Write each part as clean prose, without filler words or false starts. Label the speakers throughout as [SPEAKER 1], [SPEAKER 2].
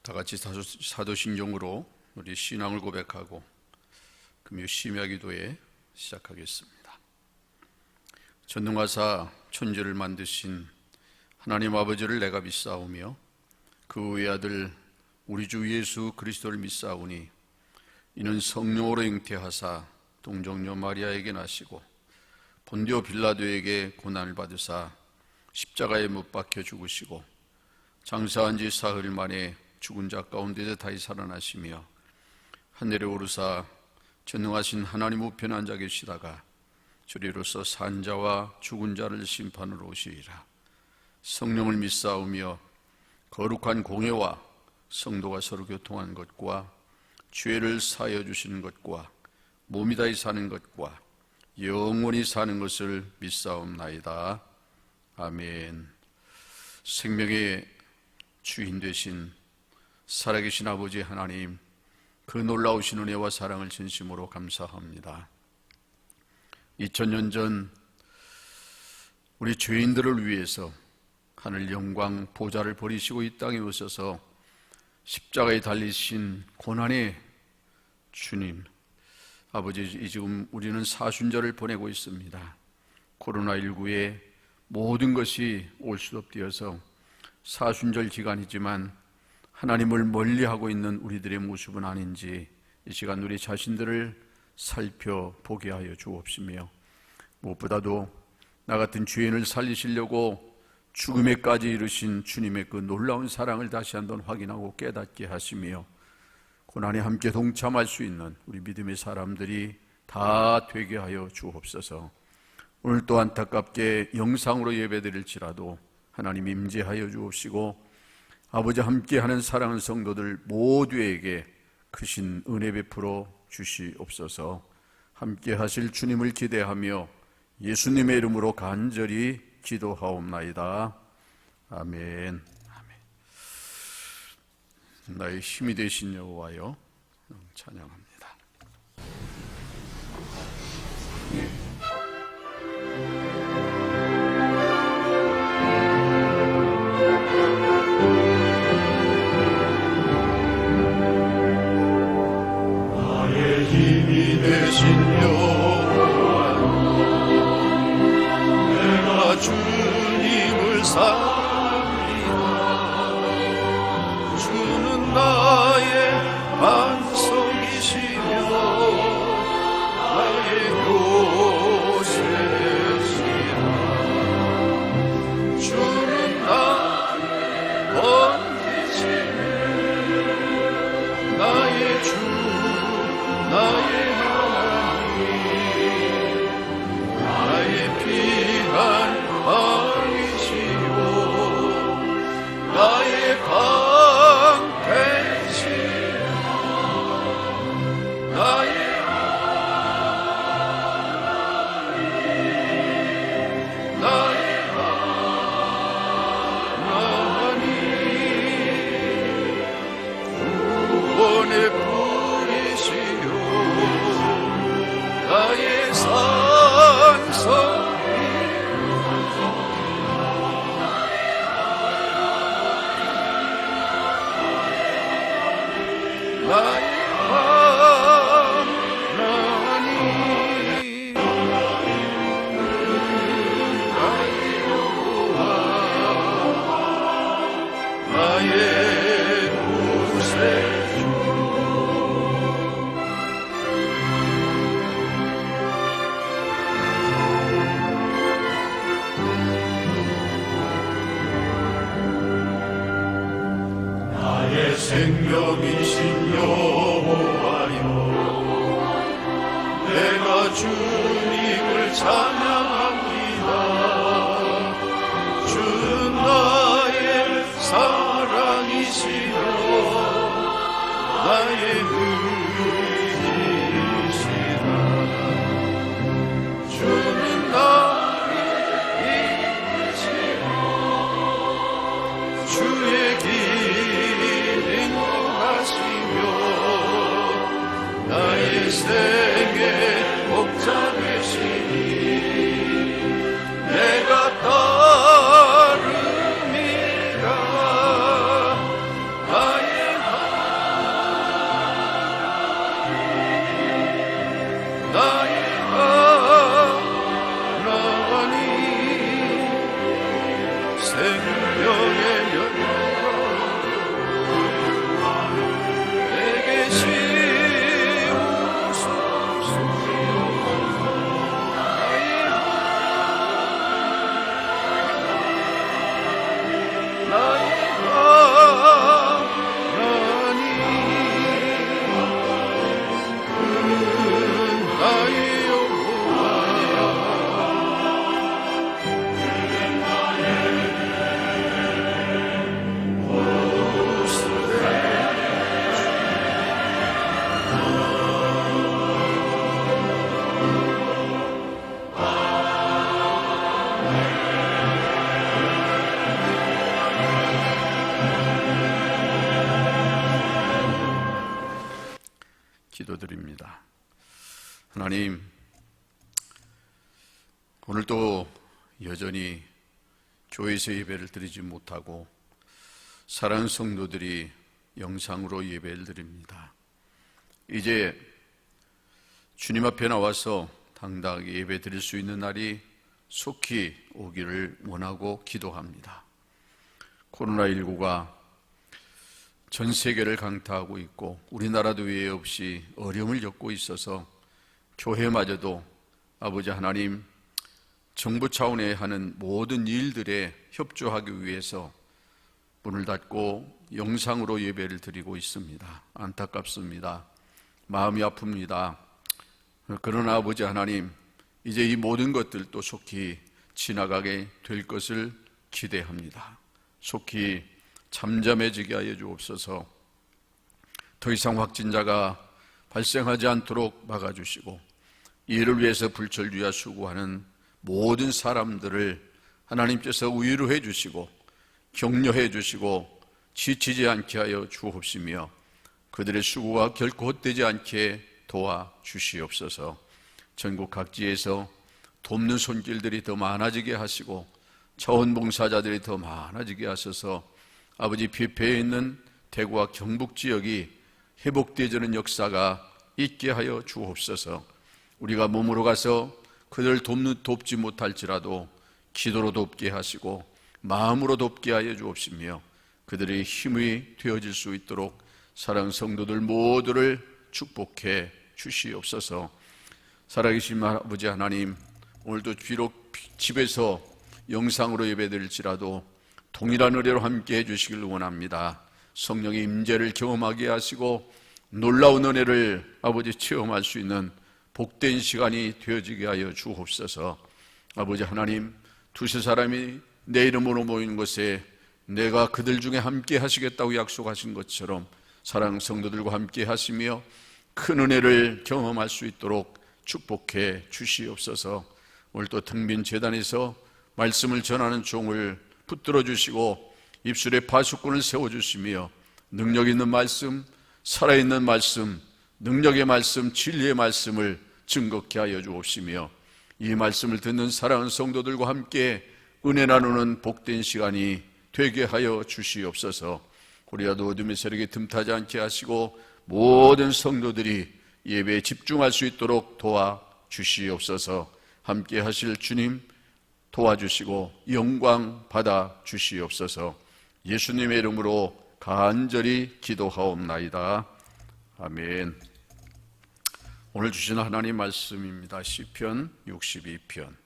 [SPEAKER 1] 다 같이 사도신경으로 우리 신앙을 고백하고 금요 심야기도에 시작하겠습니다. 전능하사 천지를 만드신 하나님 아버지를 내가 믿사오며 그 외아들 우리 주 예수 그리스도를 믿사오니 이는 성령으로 잉태하사 동정녀 마리아에게 나시고 본디오 빌라도에게 고난을 받으사 십자가에 못 박혀 죽으시고 장사한 지 사흘 만에 죽은 자 가운데서 다시 살아나시며 하늘에 오르사 전능하신 하나님 우편에 앉아 계시다가 저리로서 산 자와 죽은 자를 심판으로 오시리라. 성령을 믿사오며 거룩한 공회와 성도가 서로 교통하는 것과 죄를 사하여 주시는 것과 몸이 다시 사는 것과 영원히 사는 것을 믿사옵나이다. 아멘. 생명의 주인 되신 살아계신 아버지 하나님, 그 놀라우신 은혜와 사랑을 진심으로 감사합니다. 2000년 전 우리 죄인들을 위해서 하늘 영광 보좌를 버리시고 이 땅에 오셔서 십자가에 달리신 고난의 주님, 아버지, 지금 우리는 사순절을 보내고 있습니다. 코로나19에 모든 것이 올 수 없되어서 사순절 기간이지만 하나님을 멀리하고 있는 우리들의 모습은 아닌지 이 시간 우리 자신들을 살펴보게 하여 주옵시며, 무엇보다도 나 같은 죄인을 살리시려고 죽음에까지 이르신 주님의 그 놀라운 사랑을 다시 한번 확인하고 깨닫게 하시며, 고난에 함께 동참할 수 있는 우리 믿음의 사람들이 다 되게 하여 주옵소서. 오늘 또 안타깝게 영상으로 예배드릴지라도 하나님 임재하여 주옵시고, 아버지 함께하는 사랑하는 성도들 모두에게 크신 은혜 베풀어 주시옵소서. 함께하실 주님을 기대하며 예수님의 이름으로 간절히 기도하옵나이다. 아멘. 나의 힘이 되신 여호와여, 찬양합니다.
[SPEAKER 2] 나의 힘이 되신 여호와여, 내가 주님을 사랑합니다. 주는 나의 반석이시며 나의 요새시라. 주는 나의 번기시며 나의 주 나의 하나님, 나의 피한 왕이시오, 나의 방패시오, 나의 하나님, 나의 하나님, 구원의 뿌리시오, 나의 산성, 나의 하나님, 나의 여호와, 나의 구세주. 나의 생명이신 여호와여, 내가 주님을 찬양합니다. 주는 나의 사랑이시며 나의 의이시라. 주는 나의 힘이시며 주의 길 인도하시며 나의 생애 목자 되시니 내가 따르미라. 나의
[SPEAKER 1] 기도드립니다. 하나님, 오늘도 여전히 교회에서 예배를 드리지 못하고 사랑하는 성도들이 영상으로 예배를 드립니다. 이제 주님 앞에 나와서 당당하게 예배 드릴 수 있는 날이 속히 오기를 원하고 기도합니다. 코로나19가 전 세계를 강타하고 있고 우리나라도 예외 없이 어려움을 겪고 있어서 교회마저도 아버지 하나님, 정부 차원에 하는 모든 일들에 협조하기 위해서 문을 닫고 영상으로 예배를 드리고 있습니다. 안타깝습니다. 마음이 아픕니다. 그러나 아버지 하나님, 이제 이 모든 것들도 속히 지나가게 될 것을 기대합니다. 속히 잠잠해지게 하여 주옵소서. 더 이상 확진자가 발생하지 않도록 막아주시고 이를 위해서 불철주야 수고하는 모든 사람들을 하나님께서 위로해 주시고 격려해 주시고 지치지 않게 하여 주옵시며 그들의 수고가 결코 헛되지 않게 도와주시옵소서. 전국 각지에서 돕는 손길들이 더 많아지게 하시고 자원봉사자들이 더 많아지게 하셔서 아버지 피폐해 있는 대구와 경북 지역이 회복되어지는 역사가 있게 하여 주옵소서. 우리가 몸으로 가서 그들을 돕지 못할지라도 기도로 돕게 하시고 마음으로 돕게 하여 주옵시며 그들의 힘이 되어질 수 있도록 사랑하는 성도들 모두를 축복해 주시옵소서. 살아계신 아버지 하나님, 오늘도 비록 집에서 영상으로 예배드릴지라도 동일한 은혜로 함께 해주시길 원합니다. 성령의 임재를 경험하게 하시고 놀라운 은혜를 아버지 체험할 수 있는 복된 시간이 되어지게 하여 주옵소서. 아버지 하나님, 두세 사람이 내 이름으로 모이는 것에 내가 그들 중에 함께 하시겠다고 약속하신 것처럼 사랑하는 성도들과 함께 하시며 큰 은혜를 경험할 수 있도록 축복해 주시옵소서. 오늘도 텅빈 제단에서 말씀을 전하는 종을 붙들어 주시고 입술에 파수꾼을 세워주시며 능력 있는 말씀, 살아있는 말씀, 능력의 말씀, 진리의 말씀을 증거케 하여 주옵시며 이 말씀을 듣는 사랑하는 성도들과 함께 은혜 나누는 복된 시간이 되게 하여 주시옵소서. 우리라도 어둠의 세력에 틈타지 않게 하시고 모든 성도들이 예배에 집중할 수 있도록 도와주시옵소서. 함께 하실 주님 도와주시고 영광 받아 주시옵소서. 예수님의 이름으로 간절히 기도하옵나이다. 아멘. 오늘 주신 하나님 말씀입니다. 시편 62편.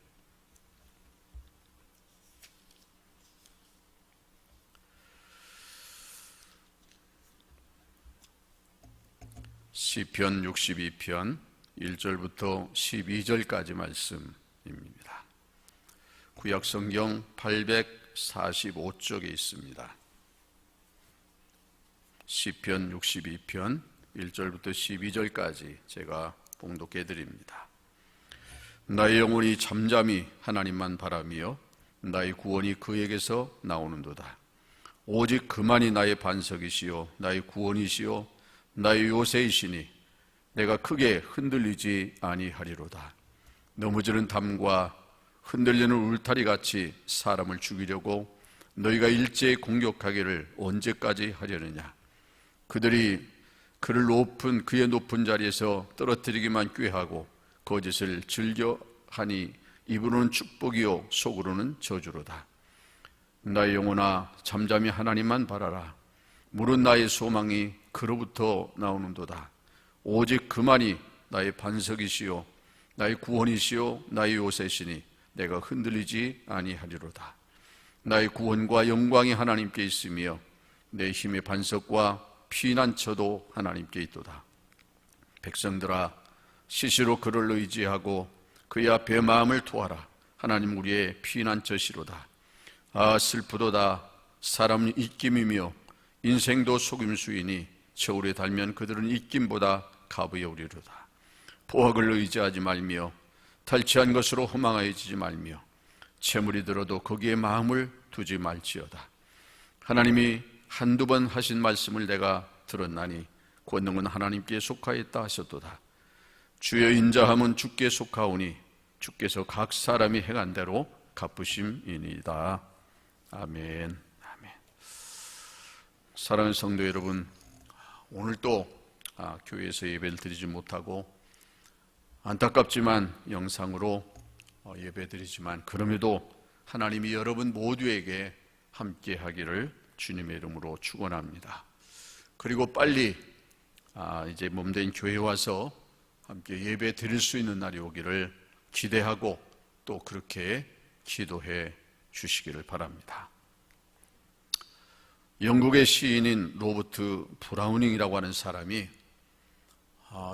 [SPEAKER 1] 시편 62편 1절부터 12절까지 말씀입니다. 구약성경 845쪽에 있습니다. 시편 62편 1절부터 12절까지 제가 봉독해 드립니다. 나의 영혼이 잠잠히 하나님만 바라며 나의 구원이 그에게서 나오는도다. 오직 그만이 나의 반석이시요 나의 구원이시요 나의 요새이시니 내가 크게 흔들리지 아니하리로다. 넘어지는 담과 흔들리는 울타리같이 사람을 죽이려고 너희가 일제히 공격하기를 언제까지 하려느냐. 그들이 그를 그의 높은 자리에서 떨어뜨리기만 꾀하고 거짓을 즐겨하니 입으로는 축복이요 속으로는 저주로다. 나의 영혼아 잠잠히 하나님만 바라라. 물은 나의 소망이 그로부터 나오는도다. 오직 그만이 나의 반석이시요 나의 구원이시요 나의 요새시니 내가 흔들리지 아니하리로다. 나의 구원과 영광이 하나님께 있으며 내 힘의 반석과 피난처도 하나님께 있도다. 백성들아 시시로 그를 의지하고 그의 앞에 마음을 토하라. 하나님 우리의 피난처시로다. 아 슬프도다. 사람은 입김이며 인생도 속임수이니 저울에 달면 그들은 입김보다 가부여우리로다. 보학을 의지하지 말며 탈취한 것으로 허망하여지지 말며 채물이 들어도 거기에 마음을 두지 말지어다. 하나님이 한두 번 하신 말씀을 내가 들었나니 권능은 하나님께 속하였다 하셨도다. 주여 인자함은 주께 속하오니 주께서 각 사람이 행한 대로 갚으심이니이다. 아멘. 아멘. 사랑하는 성도 여러분, 오늘 또 교회에서 예배를 드리지 못하고 안타깝지만 영상으로 예배드리지만 그럼에도 하나님이 여러분 모두에게 함께 하기를 주님의 이름으로 축원합니다. 그리고 빨리 이제 몸된 교회에 와서 함께 예배 드릴 수 있는 날이 오기를 기대하고 또 그렇게 기도해 주시기를 바랍니다. 영국의 시인인 로버트 브라우닝이라고 하는 사람이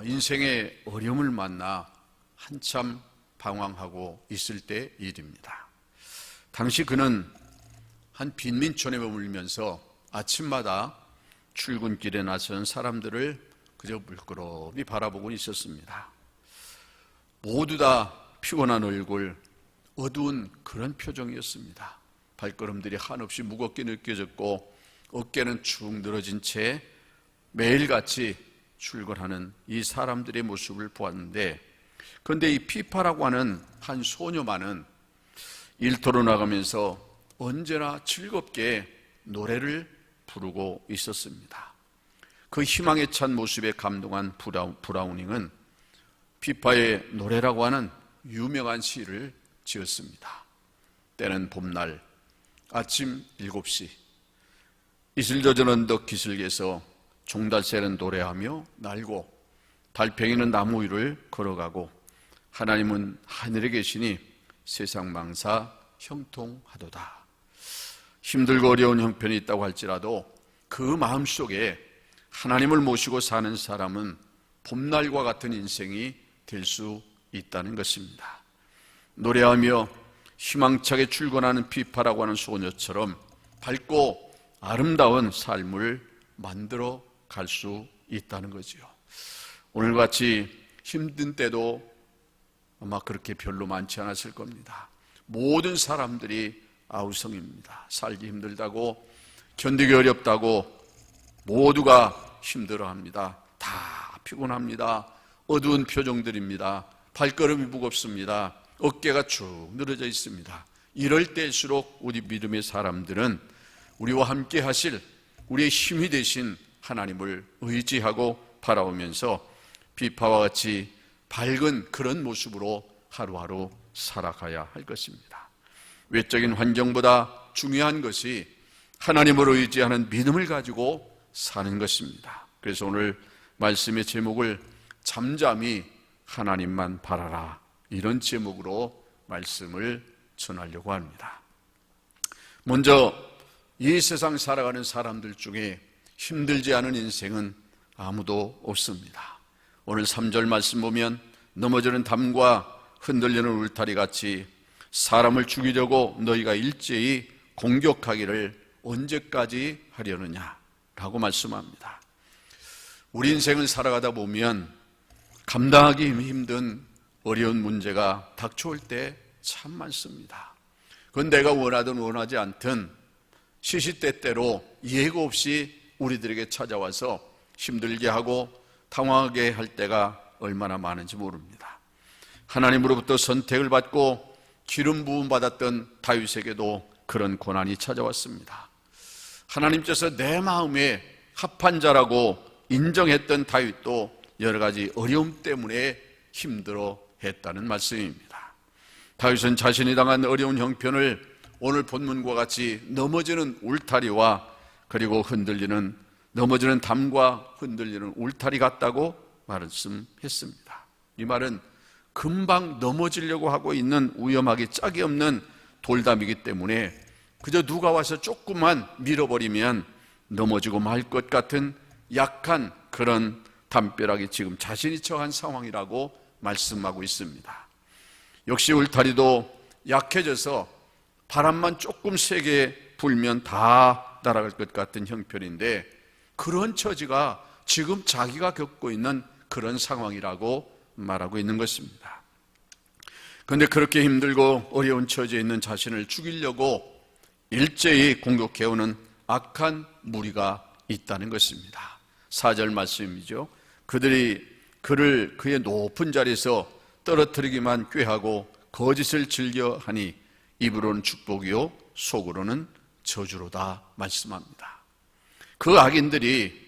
[SPEAKER 1] 인생의 어려움을 만나 한참 방황하고 있을 때 일입니다. 당시 그는 한 빈민촌에 머물면서 아침마다 출근길에 나선 사람들을 그저 물끄러미 바라보고 있었습니다. 모두 다 피곤한 얼굴, 어두운 그런 표정이었습니다. 발걸음들이 한없이 무겁게 느껴졌고 어깨는 축 늘어진 채 매일같이 출근하는 이 사람들의 모습을 보았는데, 그런데 이 피파라고 하는 한 소녀만은 일터로 나가면서 언제나 즐겁게 노래를 부르고 있었습니다. 그 희망에 찬 모습에 감동한 브라우닝은 피파의 노래라고 하는 유명한 시를 지었습니다. 때는 봄날 아침 7시 이슬 젖은 언덕 기슭에서 종달새는 노래하며 날고 달팽이는 나무 위를 걸어가고 하나님은 하늘에 계시니 세상 망사 형통하도다. 힘들고 어려운 형편이 있다고 할지라도 그 마음속에 하나님을 모시고 사는 사람은 봄날과 같은 인생이 될 수 있다는 것입니다. 노래하며 희망차게 출근하는 피파라고 하는 소녀처럼 밝고 아름다운 삶을 만들어 갈 수 있다는 거지요. 오늘같이 힘든 때도 아마 그렇게 별로 많지 않았을 겁니다. 모든 사람들이 아우성입니다. 살기 힘들다고, 견디기 어렵다고 모두가 힘들어합니다. 다 피곤합니다. 어두운 표정들입니다. 발걸음이 무겁습니다. 어깨가 쭉 늘어져 있습니다. 이럴 때일수록 우리 믿음의 사람들은 우리와 함께 하실 우리의 힘이 되신 하나님을 의지하고 바라보면서 비파와 같이 밝은 그런 모습으로 하루하루 살아가야 할 것입니다. 외적인 환경보다 중요한 것이 하나님을 의지하는 믿음을 가지고 사는 것입니다. 그래서 오늘 말씀의 제목을 잠잠히 하나님만 바라라, 이런 제목으로 말씀을 전하려고 합니다. 먼저 이 세상 살아가는 사람들 중에 힘들지 않은 인생은 아무도 없습니다. 오늘 3절 말씀 보면 넘어지는 담과 흔들리는 울타리 같이 사람을 죽이려고 너희가 일제히 공격하기를 언제까지 하려느냐 라고 말씀합니다. 우리 인생을 살아가다 보면 감당하기 힘든 어려운 문제가 닥쳐올 때 참 많습니다. 그건 내가 원하든 원하지 않든 시시때때로 예고 없이 우리들에게 찾아와서 힘들게 하고 당황하게 할 때가 얼마나 많은지 모릅니다. 하나님으로부터 선택을 받고 기름 부음 받았던 다윗에게도 그런 고난이 찾아왔습니다. 하나님께서 내 마음에 합한 자라고 인정했던 다윗도 여러 가지 어려움 때문에 힘들어 했다는 말씀입니다. 다윗은 자신이 당한 어려운 형편을 오늘 본문과 같이 넘어지는 울타리와 그리고 넘어지는 담과 흔들리는 울타리 같다고 말씀했습니다. 이 말은 금방 넘어지려고 하고 있는 위험하기 짝이 없는 돌담이기 때문에 그저 누가 와서 조금만 밀어버리면 넘어지고 말 것 같은 약한 그런 담벼락이 지금 자신이 처한 상황이라고 말씀하고 있습니다. 역시 울타리도 약해져서 바람만 조금 세게 불면 다 날아갈 것 같은 형편인데 그런 처지가 지금 자기가 겪고 있는 그런 상황이라고 말하고 있는 것입니다. 그런데 그렇게 힘들고 어려운 처지에 있는 자신을 죽이려고 일제히 공격해오는 악한 무리가 있다는 것입니다. 4절 말씀이죠. 그들이 그를 그의 높은 자리에서 떨어뜨리기만 꾀하고 거짓을 즐겨하니 입으로는 축복이요 속으로는 저주로다 말씀합니다. 그 악인들이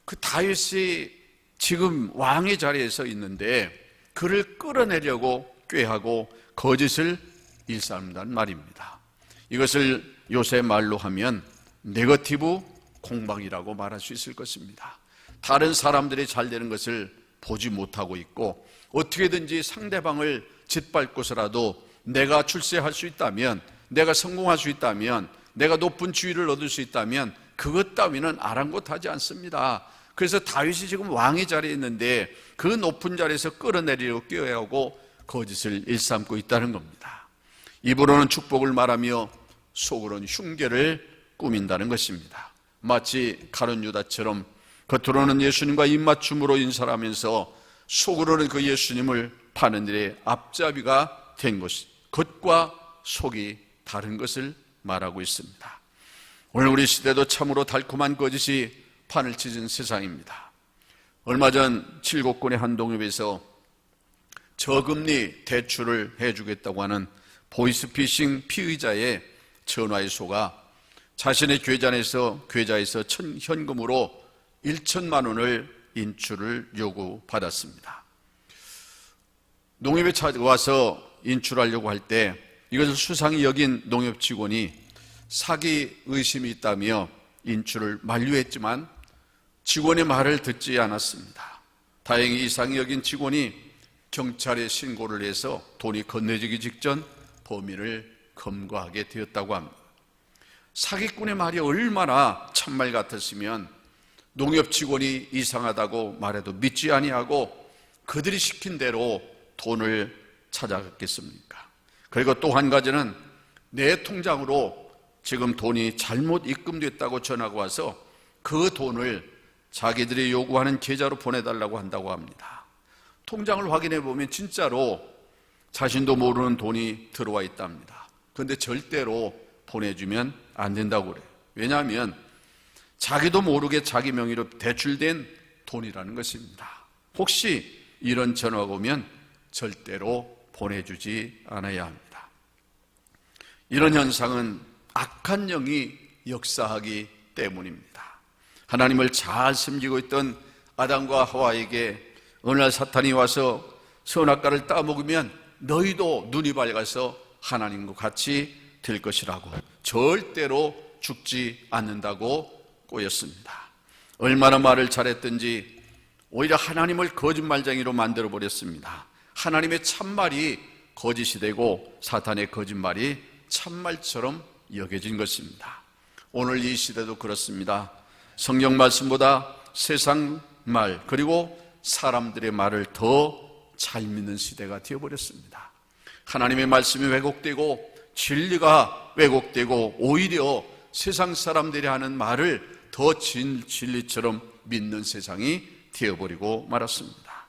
[SPEAKER 1] 그 다윗이 지금 왕의 자리에서 있는데 그를 끌어내려고 꾀하고 거짓을 일삼는다는 말입니다. 이것을 요새 말로 하면 네거티브 공방이라고 말할 수 있을 것입니다. 다른 사람들이 잘 되는 것을 보지 못하고 있고 어떻게든지 상대방을 짓밟고서라도 내가 출세할 수 있다면, 내가 성공할 수 있다면, 내가 높은 지위를 얻을 수 있다면 그것 따위는 아랑곳하지 않습니다. 그래서 다윗이 지금 왕의 자리에 있는데 그 높은 자리에서 끌어내리려고 꾀하고 거짓을 일삼고 있다는 겁니다. 입으로는 축복을 말하며 속으로는 흉계를 꾸민다는 것입니다. 마치 가룟 유다처럼 겉으로는 예수님과 입맞춤으로 인사하면서 속으로는 그 예수님을 파는 일에 앞잡이가 된 것이, 겉과 속이 다른 것을 말하고 있습니다. 오늘 우리 시대도 참으로 달콤한 거짓이 판을 치는 세상입니다. 얼마 전 칠곡군의 한 동엽에서 저금리 대출을 해주겠다고 하는 보이스피싱 피의자의 전화에 속아 자신의 계좌에서 현금으로 1천만 원을 인출을 요구받았습니다. 농협에 찾아와서 인출하려고 할 때 이것을 수상히 여긴 농협 직원이 사기 의심이 있다며 인출을 만류했지만 직원의 말을 듣지 않았습니다. 다행히 이상히 여긴 직원이 경찰에 신고를 해서 돈이 건네지기 직전 범인을 검거하게 되었다고 합니다. 사기꾼의 말이 얼마나 참말 같았으면 농협 직원이 이상하다고 말해도 믿지 아니하고 그들이 시킨 대로 돈을 찾아갔겠습니까? 그리고 또 한 가지는 내 통장으로 지금 돈이 잘못 입금됐다고 전화가 와서 그 돈을 자기들이 요구하는 계좌로 보내달라고 한다고 합니다. 통장을 확인해 보면 진짜로 자신도 모르는 돈이 들어와 있답니다. 그런데 절대로 보내주면 안 된다고 그래요. 왜냐하면 자기도 모르게 자기 명의로 대출된 돈이라는 것입니다. 혹시 이런 전화가 오면 절대로 보내주지 않아야 합니다. 이런 현상은 악한 영이 역사하기 때문입니다. 하나님을 잘 섬기고 있던 아담과 하와에게 어느 날 사탄이 와서 선악과를 따먹으면 너희도 눈이 밝아서 하나님과 같이 될 것이라고 절대로 죽지 않는다고 꼬였습니다. 얼마나 말을 잘했든지 오히려 하나님을 거짓말쟁이로 만들어버렸습니다. 하나님의 참말이 거짓이 되고 사탄의 거짓말이 참말처럼 여겨진 것입니다. 오늘 이 시대도 그렇습니다. 성경 말씀보다 세상 말 그리고 사람들의 말을 더 잘 믿는 시대가 되어버렸습니다. 하나님의 말씀이 왜곡되고 진리가 왜곡되고 오히려 세상 사람들이 하는 말을 더 진리처럼 믿는 세상이 되어버리고 말았습니다.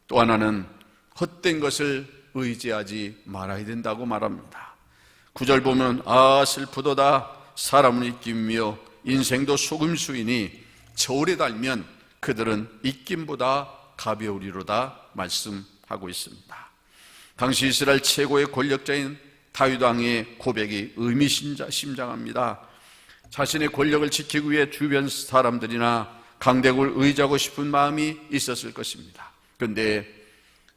[SPEAKER 1] 또 하나는 헛된 것을 의지하지 말아야 된다고 말합니다. 9절 보면 슬프도다 사람은 입김이며 인생도 속임수이니 저울에 달면 그들은 입김보다 가벼우리로다 말씀하고 있습니다. 당시 이스라엘 최고의 권력자인 다윗 왕의 고백이 의미심장합니다. 자신의 권력을 지키기 위해 주변 사람들이나 강대국을 의지하고 싶은 마음이 있었을 것입니다. 그런데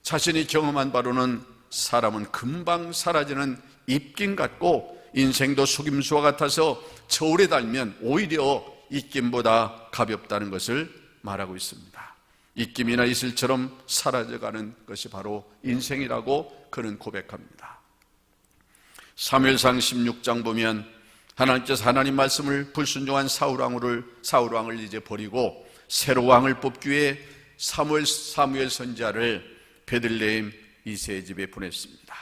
[SPEAKER 1] 자신이 경험한 바로는 사람은 금방 사라지는 입김 같고 인생도 속임수와 같아서 저울에 달면 오히려 입김보다 가볍다는 것을 말하고 있습니다. 입김이나 이슬처럼 사라져가는 것이 바로 인생이라고 그는 고백합니다. 사무엘상 16장 보면 하나님께서 하나님 말씀을 불순종한 사울왕을 이제 버리고 새로 왕을 뽑기 위해 사무엘 선지자를 베들레헴 이새의 집에 보냈습니다.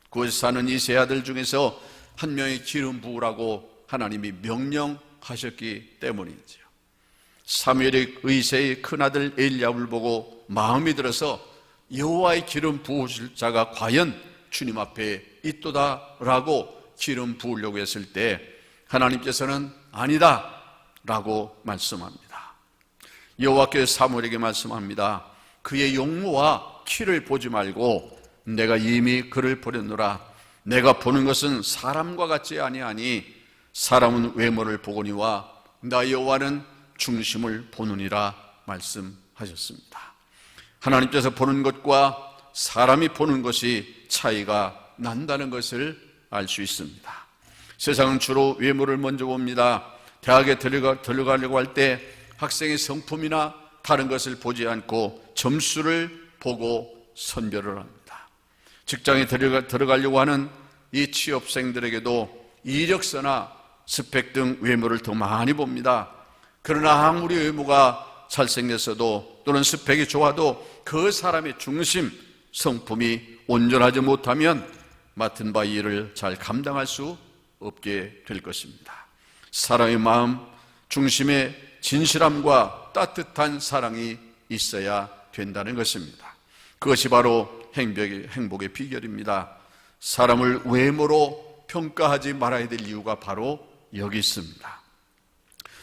[SPEAKER 1] 그곳에 사는 이새의 아들 중에서 한 명의 기름 부으라고 하나님이 명령하셨기 때문이죠. 사무엘이 의새의 큰아들 엘리압을 보고 마음이 들어서 여호와의 기름 부으실 자가 과연 주님 앞에 있도다라고 기름 부으려고 했을 때 하나님께서는 아니다 라고 말씀합니다. 여호와께서 사무엘에게 말씀합니다. 그의 용모와 키를 보지 말고 내가 이미 그를 보렸노라. 내가 보는 것은 사람과 같지 아니하니 사람은 외모를 보거니와 나 여호와는 중심을 보느니라 말씀하셨습니다. 하나님께서 보는 것과 사람이 보는 것이 차이가 난다는 것을 알 수 있습니다. 세상은 주로 외모를 먼저 봅니다. 대학에 들어가려고 할 때 학생의 성품이나 다른 것을 보지 않고 점수를 보고 선별을 합니다. 직장에 들어가려고 하는 이 취업생들에게도 이력서나 스펙 등 외모를 더 많이 봅니다. 그러나 아무리 외모가 잘생겼어도 또는 스펙이 좋아도 그 사람의 중심, 성품이 온전하지 못하면 맡은 바 일을 잘 감당할 수 없게 될 것입니다. 사람의 마음 중심에 진실함과 따뜻한 사랑이 있어야 된다는 것입니다. 그것이 바로 행복의 비결입니다. 사람을 외모로 평가하지 말아야 될 이유가 바로 여기 있습니다.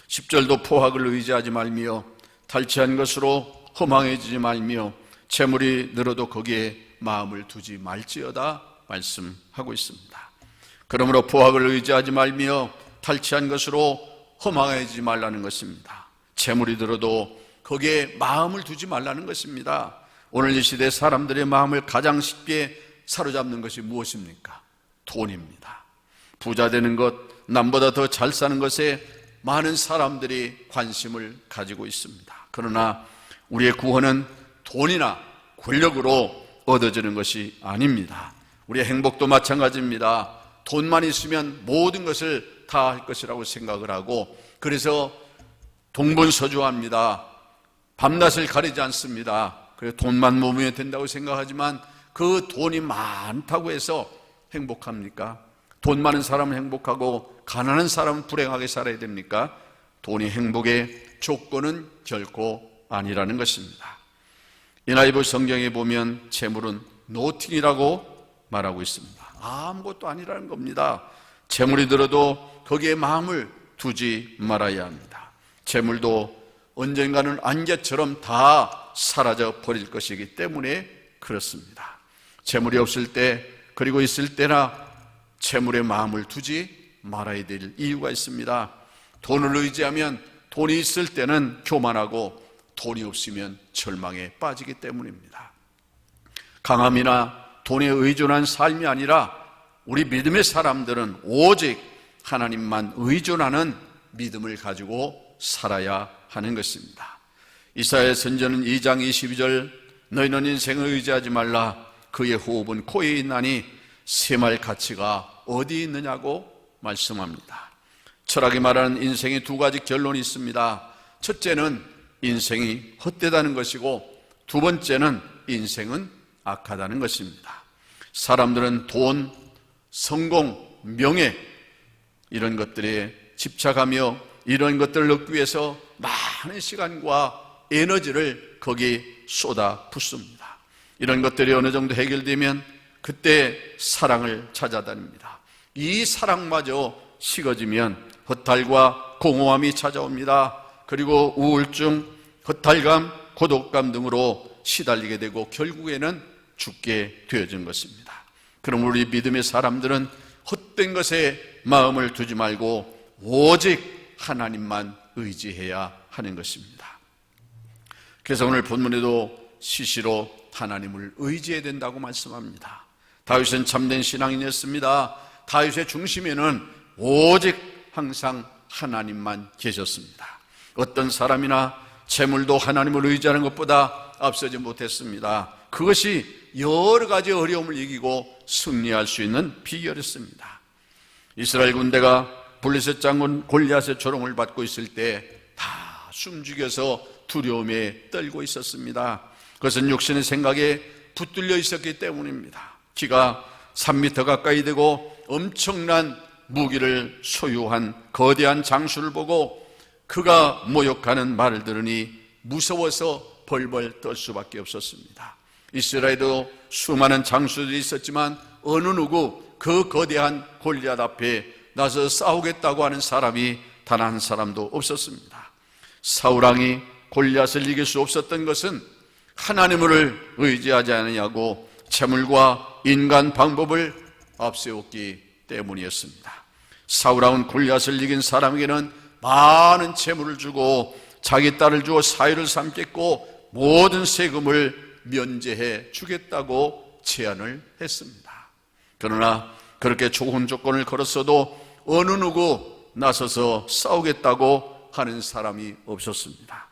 [SPEAKER 1] 10절도 포학을 의지하지 말며 탈취한 것으로 허망해지지 말며 재물이 늘어도 거기에 마음을 두지 말지어다 말씀하고 있습니다. 그러므로 포학을 의지하지 말며 탈취한 것으로 허망해지지 말라는 것입니다. 재물이 들어도 거기에 마음을 두지 말라는 것입니다. 오늘 이 시대 사람들의 마음을 가장 쉽게 사로잡는 것이 무엇입니까? 돈입니다. 부자 되는 것, 남보다 더 잘 사는 것에 많은 사람들이 관심을 가지고 있습니다. 그러나 우리의 구원은 돈이나 권력으로 얻어지는 것이 아닙니다. 우리의 행복도 마찬가지입니다. 돈만 있으면 모든 것을 다 할 것이라고 생각을 하고, 그래서 동분서주합니다. 밤낮을 가리지 않습니다. 그래서 돈만 모으면 된다고 생각하지만 그 돈이 많다고 해서 행복합니까? 돈 많은 사람은 행복하고 가난한 사람은 불행하게 살아야 됩니까? 돈이 행복의 조건은 결코 아니라는 것입니다. NIV 성경에 보면 재물은 nothing이라고 말하고 있습니다. 아무것도 아니라는 겁니다. 재물이 들어도 거기에 마음을 두지 말아야 합니다. 재물도 언젠가는 안개처럼 다 사라져 버릴 것이기 때문에 그렇습니다. 재물이 없을 때 그리고 있을 때나 재물에 마음을 두지 말아야 될 이유가 있습니다. 돈을 의지하면 돈이 있을 때는 교만하고 돈이 없으면 절망에 빠지기 때문입니다. 강함이나 돈에 의존한 삶이 아니라 우리 믿음의 사람들은 오직 하나님만 의존하는 믿음을 가지고 살아야 하는 것입니다. 이사야 선지자는 2장 22절 너희는 인생을 의지하지 말라 그의 호흡은 코에 있나니 셈할 가치가 어디 있느냐고 말씀합니다. 철학이 말하는 인생의 두 가지 결론이 있습니다. 첫째는 인생이 헛되다는 것이고 두 번째는 인생은 악하다는 것입니다. 사람들은 돈, 성공, 명예 이런 것들에 집착하며 이런 것들을 얻기 위해서 많은 시간과 에너지를 거기에 쏟아 붓습니다. 이런 것들이 어느 정도 해결되면 그때 사랑을 찾아다닙니다. 이 사랑마저 식어지면 허탈과 공허함이 찾아옵니다. 그리고 우울증, 허탈감, 고독감 등으로 시달리게 되고 결국에는 죽게 되어진 것입니다. 그럼 우리 믿음의 사람들은 헛된 것에 마음을 두지 말고 오직 하나님만 의지해야 하는 것입니다. 그래서 오늘 본문에도 시시로 하나님을 의지해야 된다고 말씀합니다. 다윗은 참된 신앙인이었습니다. 다윗의 중심에는 오직 항상 하나님만 계셨습니다. 어떤 사람이나 재물도 하나님을 의지하는 것보다 앞서지 못했습니다. 그것이 여러 가지 어려움을 이기고 승리할 수 있는 비결이었습니다. 이스라엘 군대가 블레셋 장군 골리앗의 조롱을 받고 있을 때 다 숨죽여서 두려움에 떨고 있었습니다. 그것은 육신의 생각에 붙들려 있었기 때문입니다. 키가 3m 가까이 되고 엄청난 무기를 소유한 거대한 장수를 보고 그가 모욕하는 말을 들으니 무서워서 벌벌 떨 수밖에 없었습니다. 이스라엘에도 수많은 장수들이 있었지만 어느 누구 그 거대한 골리앗 앞에 나서 싸우겠다고 하는 사람이 단 한 사람도 없었습니다. 사울 왕이 골리앗을 이길 수 없었던 것은 하나님을 의지하지 않느냐고 재물과 인간 방법을 앞세웠기 때문이었습니다. 사울왕은 골리앗을 이긴 사람에게는 많은 재물을 주고 자기 딸을 주어 사위를 삼겠고 모든 세금을 면제해 주겠다고 제안을 했습니다. 그러나 그렇게 좋은 조건을 걸었어도 어느 누구 나서서 싸우겠다고 하는 사람이 없었습니다.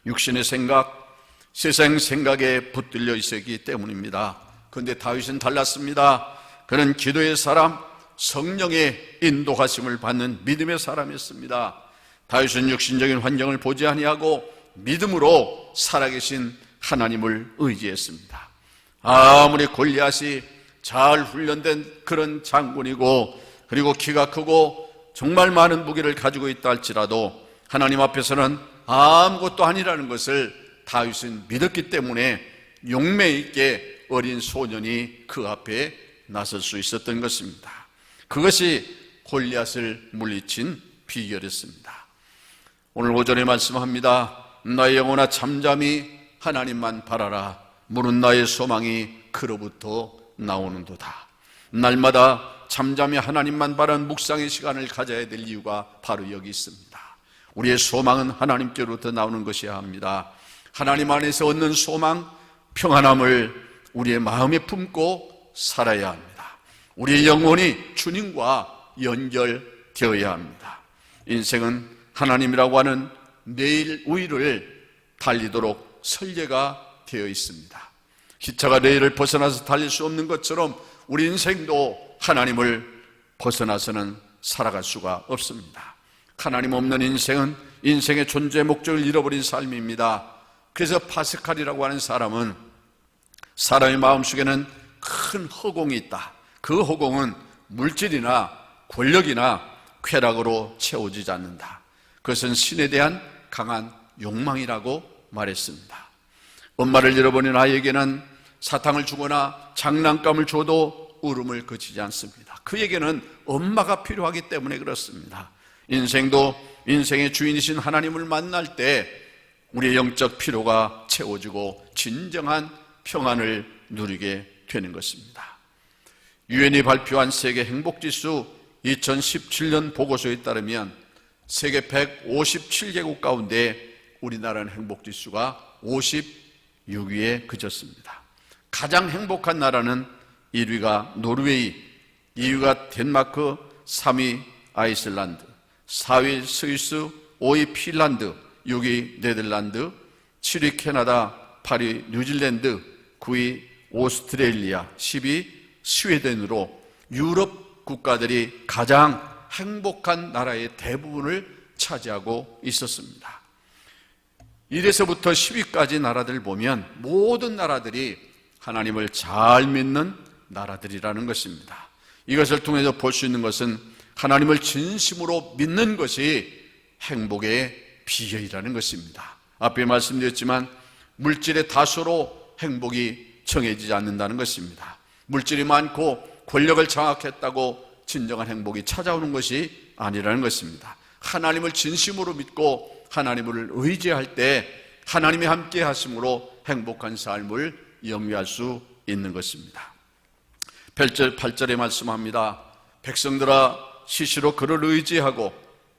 [SPEAKER 1] 육신의 생각, 세상 생각에 붙들려 있었기 때문입니다. 그런데 다윗은 달랐습니다. 그는 기도의 사람, 성령의 인도하심을 받는 믿음의 사람이었습니다. 다윗은 육신적인 환경을 보지 아니하고 믿음으로 살아계신 하나님을 의지했습니다. 아무리 골리앗이 잘 훈련된 그런 장군이고 그리고 키가 크고 정말 많은 무기를 가지고 있다 할지라도 하나님 앞에서는 아무것도 아니라는 것을 다윗은 믿었기 때문에 용맹 있게 어린 소년이 그 앞에 나설 수 있었던 것입니다. 그것이 골리앗을 물리친 비결이었습니다. 오늘 오전에 말씀합니다. 나의 영혼아 잠잠히 하나님만 바라라. 무는 나의 소망이 그로부터 나오는도다. 날마다 잠잠히 하나님만 바라는 묵상의 시간을 가져야 될 이유가 바로 여기 있습니다. 우리의 소망은 하나님께로부터 나오는 것이어야 합니다. 하나님 안에서 얻는 소망, 평안함을 우리의 마음에 품고 살아야 합니다. 우리의 영혼이 주님과 연결되어야 합니다. 인생은 하나님이라고 하는 내일 우위를 달리도록 설계가 되어 있습니다. 기차가 레일을 벗어나서 달릴 수 없는 것처럼 우리 인생도 하나님을 벗어나서는 살아갈 수가 없습니다. 하나님 없는 인생은 인생의 존재 목적을 잃어버린 삶입니다. 그래서 파스칼이라고 하는 사람은 사람의 마음속에는 큰 허공이 있다. 그 허공은 물질이나 권력이나 쾌락으로 채워지지 않는다. 그것은 신에 대한 강한 욕망이라고 말했습니다. 엄마를 잃어버린 아이에게는 사탕을 주거나 장난감을 줘도 울음을 그치지 않습니다. 그에게는 엄마가 필요하기 때문에 그렇습니다. 인생도 인생의 주인이신 하나님을 만날 때 우리의 영적 피로가 채워지고 진정한 평안을 누리게 되는 것입니다. 유엔이 발표한 세계 행복지수 2017년 보고서에 따르면 세계 157개국 가운데 우리나라는 행복지수가 56위에 그쳤습니다. 가장 행복한 나라는 1위가 노르웨이, 2위가 덴마크, 3위 아이슬란드, 4위 스위스, 5위 핀란드, 6위 네덜란드, 7위 캐나다, 8위 뉴질랜드, 9위 오스트레일리아, 10위 스웨덴으로 유럽 국가들이 가장 행복한 나라의 대부분을 차지하고 있었습니다. 1에서부터 10위까지 나라들 보면 모든 나라들이 하나님을 잘 믿는 나라들이라는 것입니다. 이것을 통해서 볼 수 있는 것은 하나님을 진심으로 믿는 것이 행복의 비결이라는 것입니다. 앞에 말씀드렸지만 물질의 다수로 행복이 정해지지 않는다는 것입니다. 물질이 많고 권력을 장악했다고 진정한 행복이 찾아오는 것이 아니라는 것입니다. 하나님을 진심으로 믿고 하나님을 의지할 때 하나님이 함께 하심으로 행복한 삶을 영위할 수 있는 것입니다. 8절에 말씀합니다. 백성들아 시시로 그를 의지하고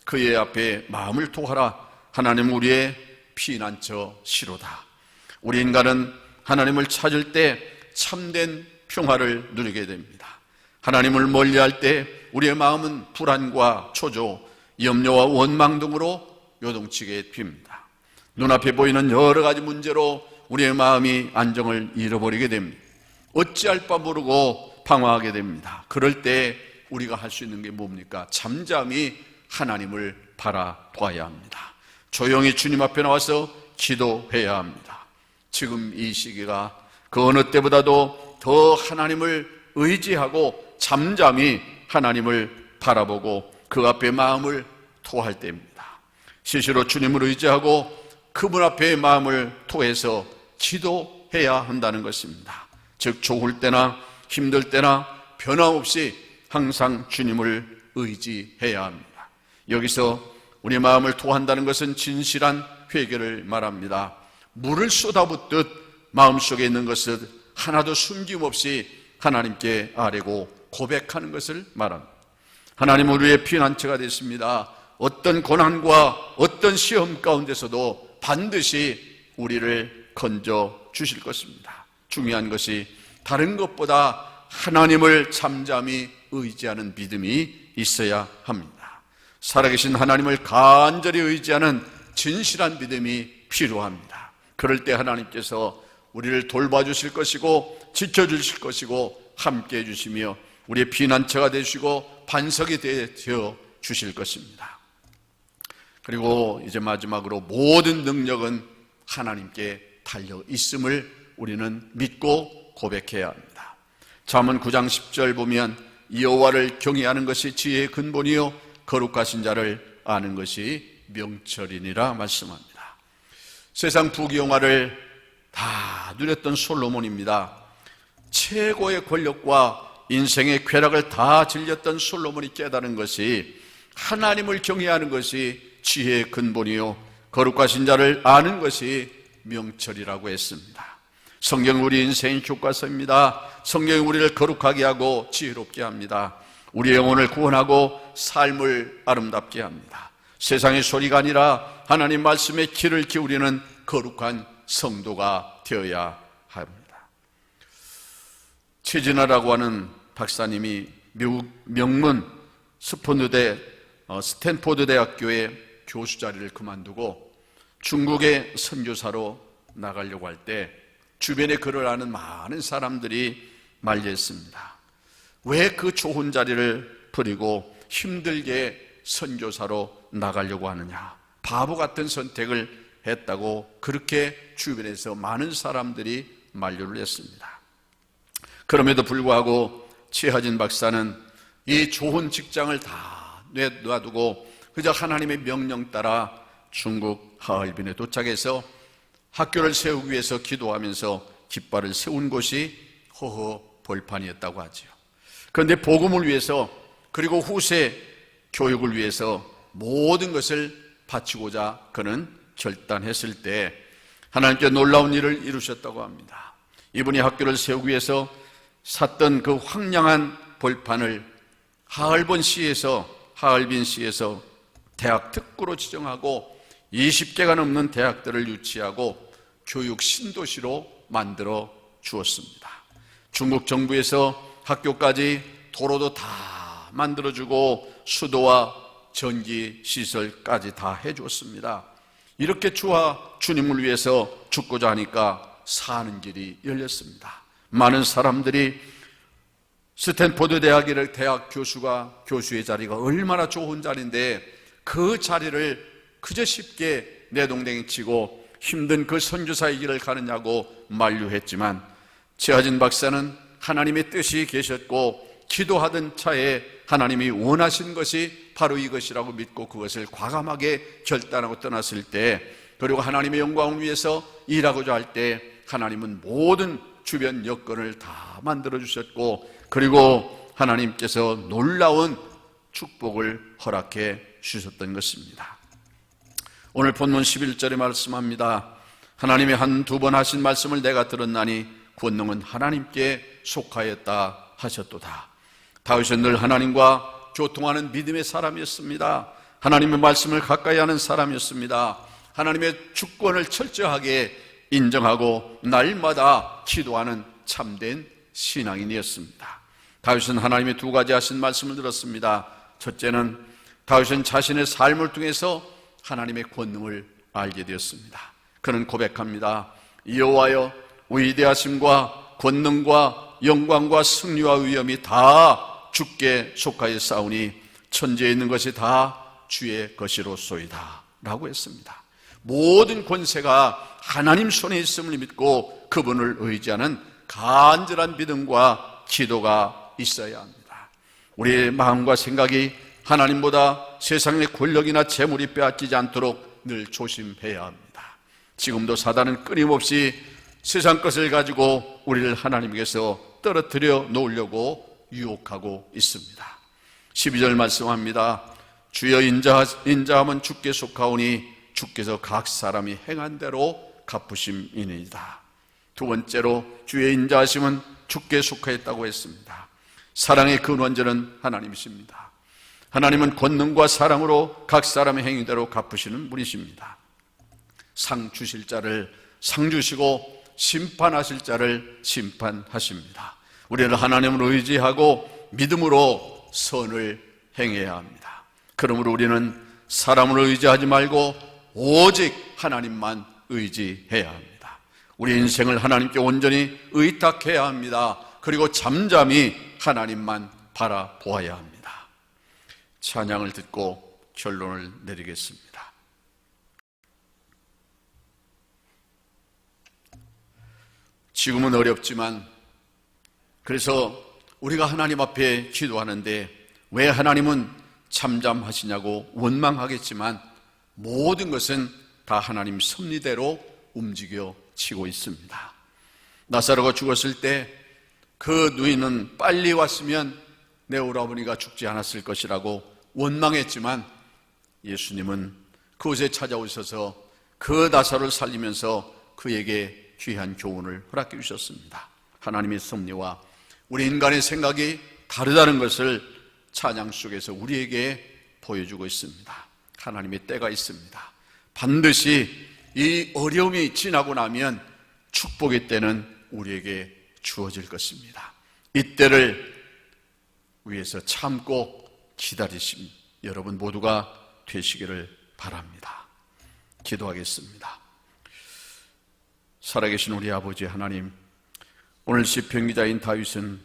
[SPEAKER 1] 그의 앞에 마음을 토하라. 하나님 우리의 피난처 시로다. 우리 인간은 하나님을 찾을 때 참된 평화를 누리게 됩니다. 하나님을 멀리할 때 우리의 마음은 불안과 초조, 염려와 원망 등으로 요동치게 됩니다. 눈앞에 보이는 여러 가지 문제로 우리의 마음이 안정을 잃어버리게 됩니다. 어찌할 바 모르고 방황하게 됩니다. 그럴 때 우리가 할 수 있는 게 뭡니까? 잠잠히 하나님을 바라봐야 합니다. 조용히 주님 앞에 나와서 기도해야 합니다. 지금 이 시기가 그 어느 때보다도 더 하나님을 의지하고 잠잠히 하나님을 바라보고 그 앞에 마음을 토할 때입니다. 시시로 주님을 의지하고 그분 앞에 마음을 토해서 기도해야 한다는 것입니다. 즉 좋을 때나 힘들 때나 변함없이 항상 주님을 의지해야 합니다. 여기서 우리 마음을 토한다는 것은 진실한 회개를 말합니다. 물을 쏟아붓듯 마음속에 있는 것을 하나도 숨김없이 하나님께 아뢰고 고백하는 것을 말합니다. 하나님은 우리의 피난처가 됐습니다. 어떤 고난과 어떤 시험 가운데서도 반드시 우리를 건져 주실 것입니다. 중요한 것이 다른 것보다 하나님을 잠잠히 의지하는 믿음이 있어야 합니다. 살아계신 하나님을 간절히 의지하는 진실한 믿음이 필요합니다. 그럴 때 하나님께서 우리를 돌봐주실 것이고 지켜주실 것이고 함께해 주시며 우리의 피난처가 되시고 반석이 되어 주실 것입니다. 그리고 이제 마지막으로 모든 능력은 하나님께 달려 있음을 우리는 믿고 고백해야 합니다. 잠언 9장 10절 보면 여호와를 경외하는 것이 지혜의 근본이요 거룩하신 자를 아는 것이 명철이니라 말씀합니다. 세상 부귀영화를 다 누렸던 솔로몬입니다. 최고의 권력과 인생의 쾌락을 다 즐겼던 솔로몬이 깨달은 것이 하나님을 경외하는 것이 지혜의 근본이요 거룩하신 자를 아는 것이 명철이라고 했습니다. 성경은 우리 인생의 교과서입니다. 성경은 우리를 거룩하게 하고 지혜롭게 합니다. 우리의 영혼을 구원하고 삶을 아름답게 합니다. 세상의 소리가 아니라 하나님 말씀에 귀를 기울이는 거룩한 성도가 되어야 합니다. 최진아라고 하는 박사님이 미국 명문 스탠포드 대학교의 교수 자리를 그만두고 중국의 선교사로 나가려고 할 때 주변에 그를 아는 많은 사람들이 말렸습니다. 왜 그 좋은 자리를 버리고 힘들게 선교사로 나가려고 하느냐? 바보 같은 선택을 했다고 그렇게 주변에서 많은 사람들이 만류를 했습니다. 그럼에도 불구하고 최하진 박사는 이 좋은 직장을 다 놔두고 그저 하나님의 명령 따라 중국 하얼빈에 도착해서 학교를 세우기 위해서 기도하면서 깃발을 세운 곳이 허허 벌판이었다고 하지요. 그런데 복음을 위해서 그리고 후세 교육을 위해서 모든 것을 바치고자 그는 결단했을 때 하나님께 놀라운 일을 이루셨다고 합니다. 이분이 학교를 세우기 위해서 샀던 그 황량한 벌판을 하얼빈시에서 대학 특구로 지정하고 20개가 넘는 대학들을 유치하고 교육 신도시로 만들어 주었습니다. 중국 정부에서 학교까지 도로도 다 만들어주고 수도와 전기 시설까지 다 해주었습니다. 이렇게 주님을 위해서 죽고자 하니까 사는 길이 열렸습니다. 많은 사람들이 스탠포드 대학의 대학 교수의 자리가 얼마나 좋은 자리인데 그 자리를 그저 쉽게 내동댕이치고 힘든 그 선교사의 길을 가느냐고 만류했지만 최하진 박사는 하나님의 뜻이 계셨고 기도하던 차에 하나님이 원하신 것이 바로 이것이라고 믿고 그것을 과감하게 결단하고 떠났을 때, 그리고 하나님의 영광을 위해서 일하고자 할 때 하나님은 모든 주변 여건을 다 만들어 주셨고, 그리고 하나님께서 놀라운 축복을 허락해 주셨던 것입니다. 오늘 본문 11절에 말씀합니다. 하나님이 한두 번 하신 말씀을 내가 들었나니 권능은 하나님께 속하였다 하셨도다. 다윗은 늘 하나님과 교통하는 믿음의 사람이었습니다. 하나님의 말씀을 가까이 하는 사람이었습니다. 하나님의 주권을 철저하게 인정하고 날마다 기도하는 참된 신앙인이었습니다. 다윗은 하나님의 두 가지 하신 말씀을 들었습니다. 첫째는 다윗은 자신의 삶을 통해서 하나님의 권능을 알게 되었습니다. 그는 고백합니다. 여호와여, 위대하심과 권능과 영광과 승리와 위엄이 다 주께 속하여 싸우니 천지에 있는 것이 다 주의 것이로소이다 라고 했습니다. 모든 권세가 하나님 손에 있음을 믿고 그분을 의지하는 간절한 믿음과 기도가 있어야 합니다. 우리의 마음과 생각이 하나님보다 세상의 권력이나 재물이 빼앗기지 않도록 늘 조심해야 합니다. 지금도 사단은 끊임없이 세상 것을 가지고 우리를 하나님께서 떨어뜨려 놓으려고 유혹하고 있습니다. 12절 말씀합니다. 주여 인자하면 주께 속하오니 주께서 각 사람이 행한 대로 갚으심이니이다. 두 번째로 주의 인자하심은 주께 속하였다고 했습니다. 사랑의 근원자는 하나님이십니다. 하나님은 권능과 사랑으로 각 사람의 행위대로 갚으시는 분이십니다. 상 주실 자를 상 주시고 심판하실 자를 심판하십니다. 우리는 하나님을 의지하고 믿음으로 선을 행해야 합니다. 그러므로 우리는 사람을 의지하지 말고 오직 하나님만 의지해야 합니다. 우리 인생을 하나님께 온전히 의탁해야 합니다. 그리고 잠잠히 하나님만 바라보아야 합니다. 찬양을 듣고 결론을 내리겠습니다. 지금은 어렵지만, 그래서 우리가 하나님 앞에 기도하는데 왜 하나님은 잠잠하시냐고 원망하겠지만, 모든 것은 다 하나님 섭리대로 움직여지고 있습니다. 나사로가 죽었을 때 그 누이는 빨리 왔으면 내 오라버니가 죽지 않았을 것이라고 원망했지만, 예수님은 그곳에 찾아오셔서 그 나사로를 살리면서 그에게 귀한 교훈을 허락해 주셨습니다. 하나님의 섭리와 우리 인간의 생각이 다르다는 것을 찬양 속에서 우리에게 보여주고 있습니다. 하나님의 때가 있습니다. 반드시 이 어려움이 지나고 나면 축복의 때는 우리에게 주어질 것입니다. 이 때를 위해서 참고 기다리신 여러분 모두가 되시기를 바랍니다. 기도하겠습니다. 살아계신 우리 아버지 하나님, 오늘 시편 기자인 다윗은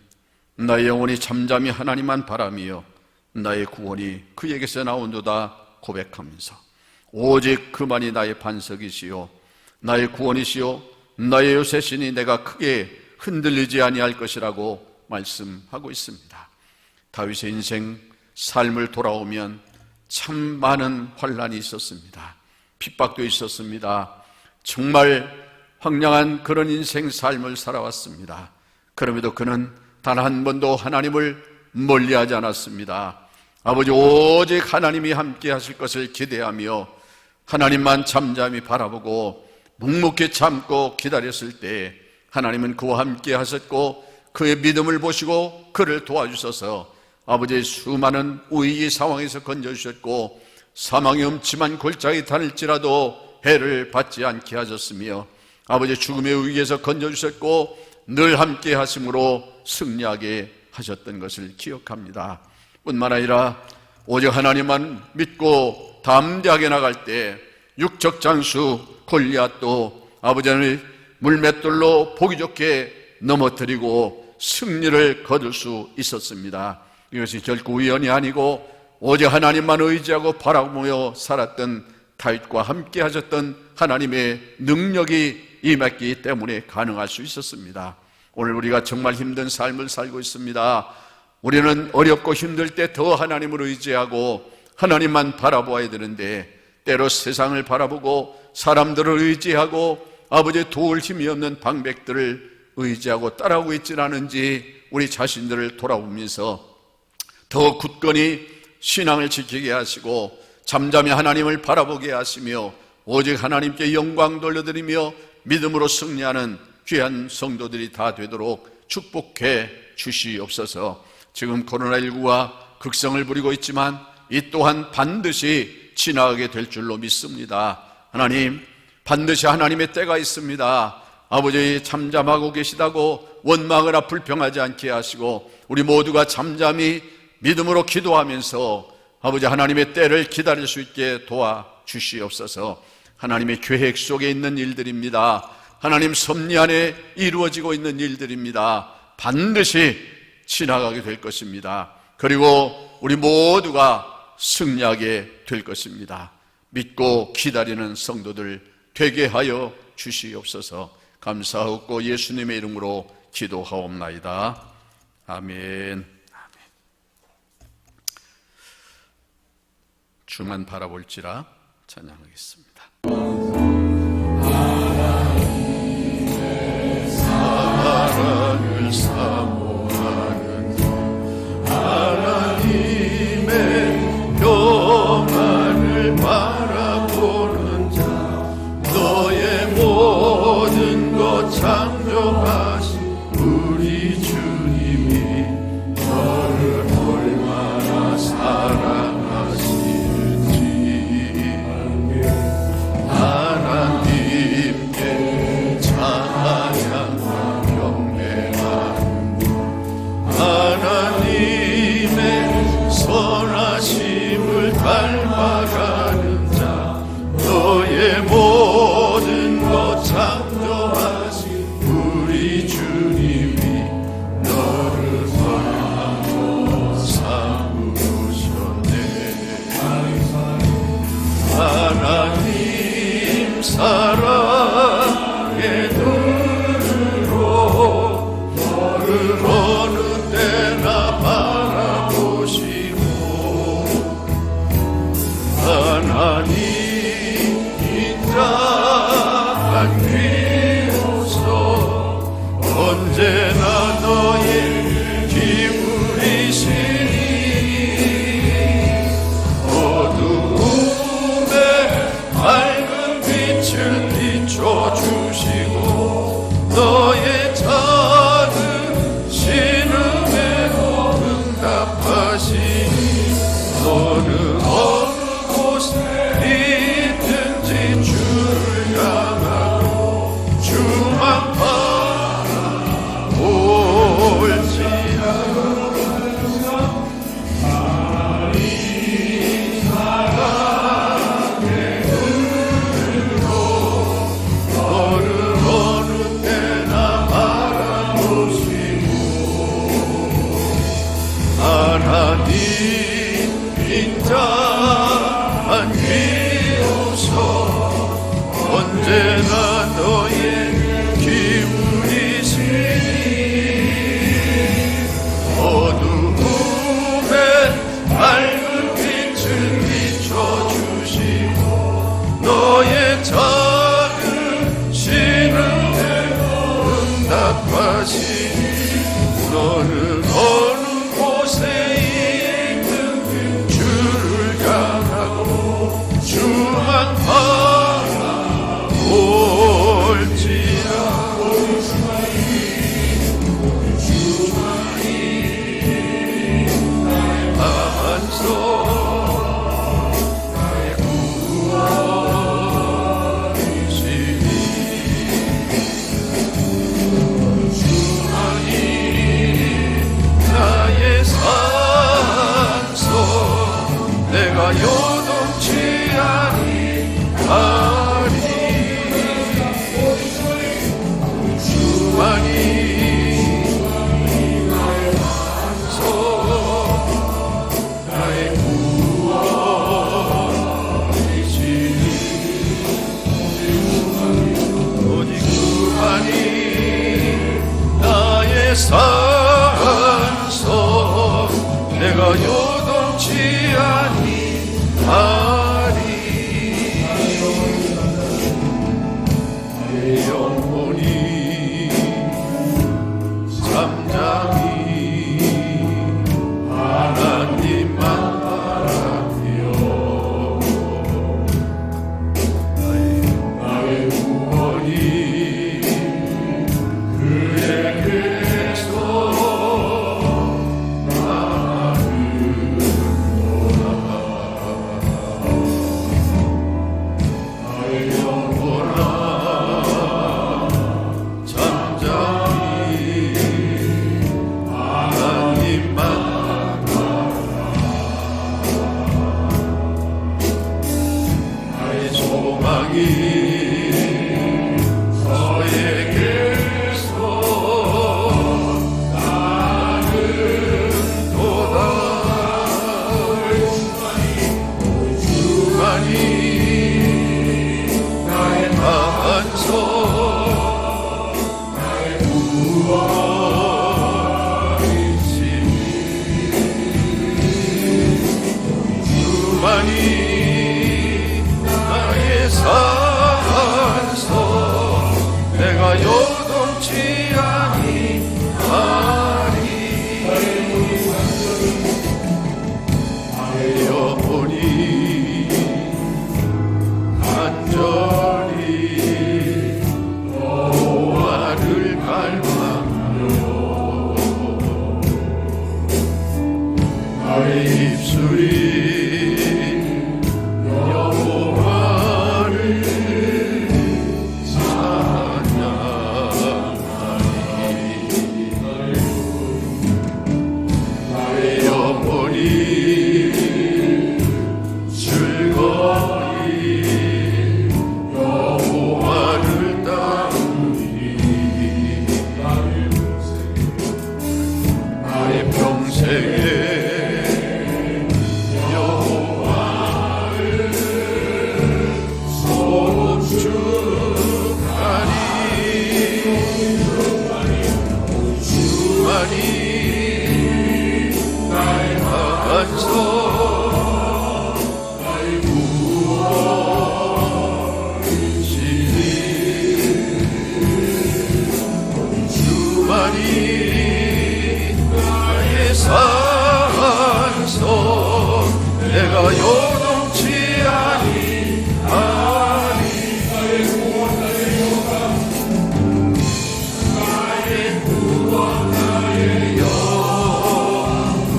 [SPEAKER 1] 나의 영혼이 잠잠히 하나님만 바라며 나의 구원이 그에게서 나온도다 고백하면서 오직 그만이 나의 반석이시요 나의 구원이시요 나의 요새시니 내가 크게 흔들리지 아니할 것이라고 말씀하고 있습니다. 다윗의 인생 삶을 돌아오면 참 많은 환난이 있었습니다. 핍박도 있었습니다. 정말 황량한 그런 인생 삶을 살아왔습니다. 그럼에도 그는 단 한 번도 하나님을 멀리하지 않았습니다. 아버지, 오직 하나님이 함께 하실 것을 기대하며 하나님만 잠잠히 바라보고 묵묵히 참고 기다렸을 때 하나님은 그와 함께 하셨고 그의 믿음을 보시고 그를 도와주셔서 아버지의 수많은 위기 상황에서 건져주셨고 사망의 음침한 골짜기 다닐지라도 해를 받지 않게 하셨으며 아버지의 죽음의 위기에서 건져주셨고 늘 함께 하심으로 승리하게 하셨던 것을 기억합니다. 뿐만 아니라 오직 하나님만 믿고 담대하게 나갈 때 육적 장수 골리앗도 아버지의 물맷돌로 보기 좋게 넘어뜨리고 승리를 거둘 수 있었습니다. 이것이 결코 우연이 아니고 오직 하나님만 의지하고 바라보며 살았던 다윗과 함께 하셨던 하나님의 능력이 임했기 때문에 가능할 수 있었습니다. 오늘 우리가 정말 힘든 삶을 살고 있습니다. 우리는 어렵고 힘들 때 더 하나님을 의지하고 하나님만 바라보아야 되는데 때로 세상을 바라보고 사람들을 의지하고 아버지의 도울 힘이 없는 방백들을 의지하고 따라오고 있지는 않은지 우리 자신들을 돌아보면서 더 굳건히 신앙을 지키게 하시고 잠잠히 하나님을 바라보게 하시며 오직 하나님께 영광 돌려드리며 믿음으로 승리하는 귀한 성도들이 다 되도록 축복해 주시옵소서. 지금 코로나19가 극성을 부리고 있지만 이 또한 반드시 지나가게 될 줄로 믿습니다. 하나님, 반드시 하나님의 때가 있습니다. 아버지, 잠잠하고 계시다고 원망하거나 불평하지 않게 하시고 우리 모두가 잠잠히 믿음으로 기도하면서 아버지 하나님의 때를 기다릴 수 있게 도와주시옵소서. 하나님의 계획 속에 있는 일들입니다. 하나님 섭리 안에 이루어지고 있는 일들입니다. 반드시 지나가게 될 것입니다. 그리고 우리 모두가 승리하게 될 것입니다. 믿고 기다리는 성도들 되게 하여 주시옵소서. 감사하고 예수님의 이름으로 기도하옵나이다. 아멘. 주만 바라볼지라 찬양하겠습니다.
[SPEAKER 2] 사랑을 사모하는 하나님의 평안을 바라보는
[SPEAKER 1] 언제나 너의 기울이시니 어두움에 밝은 빛을 비춰주시고 너의 작은 신음에도 응답하시니 너는 어느 곳에 있든지 주를 향하고 주만 바라볼지어다. 너는 어느 때나 바라보시고 하나님 인자한 비로소 언제나 너의 기울이시니 어두움에 밝은 빛을 비춰주시고 너의 작은 신음에 응답하시니 너는 어느 곳에 있든 주를 향하고 주만 바라볼지어다. 한손 나의 구원이시니 주만이 나의 산소 내가 요동치 아니하리 주만이 나의 산소 나의 구원이시니 오직 주만이 나의 산소 내가 요동치 아니하리 내 영혼이 잠잠히 하나님만 바라며 나의 구원이 그에게서 나의 영혼아 잠잠히 하나님만 나의 소망이 너에게서 나는도다 주만이 나의 반석 나의 구원이시니 주만이 나의 산소 내가 요동치 아니하리 내 영혼이 간절히 여호와를 갈망하며 나의 입술이 여호와를 찬양하리 나의 영혼이 즐거이 여호와를 따르니 나의 평생에 여호와를 송축하리 주만이 나의 반석 나의 구원이시니 주만이 나의 산소 내가 요동치 아니하리 나의 구원 나의 영광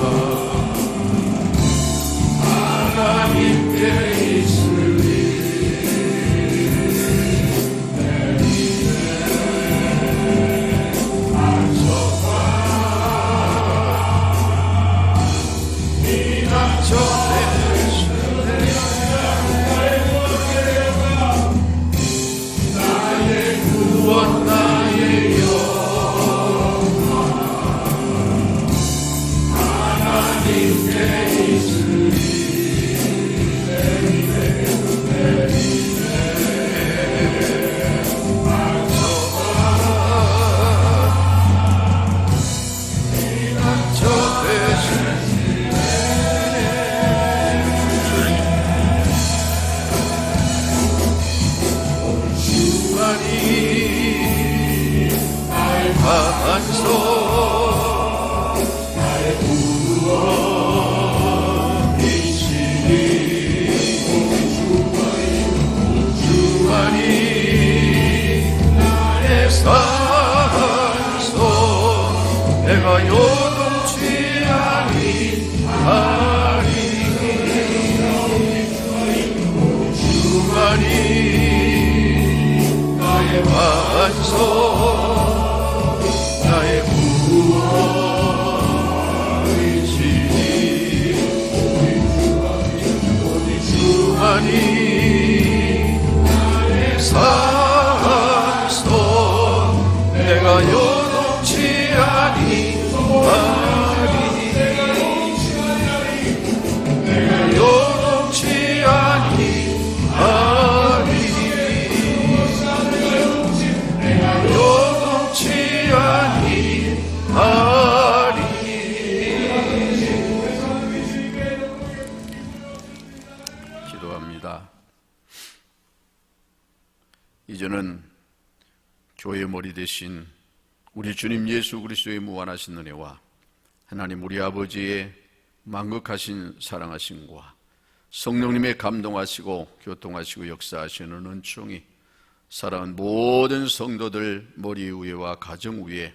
[SPEAKER 1] 하나님께 있으리 내가 요동치 아니하리 주만이 나의 반석 나의 구원이시니 주만이 나의 산소 내가 요동치 아니하리 내가 요동치 아니하리 내가 요동치 아니하리 기도합니다. 이제는 교회 머리 대신 우리 주님 예수 그리스도의 무한하신 은혜와 하나님 우리 아버지의 만극하신 사랑하심과 성령님의 감동하시고 교통하시고 역사하시는 은총이 사랑하는 모든 성도들 머리 위에와 가정 위에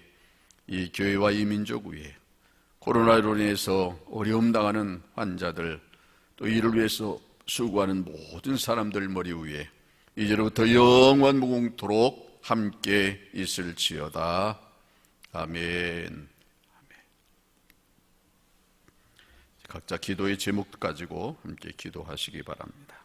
[SPEAKER 1] 이 교회와 이 민족 위에 코로나로 인해서 어려움 당하는 환자들 또 이를 위해서 수고하는 모든 사람들 머리 위에 이제로부터 영원 무궁토록 함께 있을지어다. 아멘. 각자 기도의 제목 가지고 함께 기도하시기 바랍니다.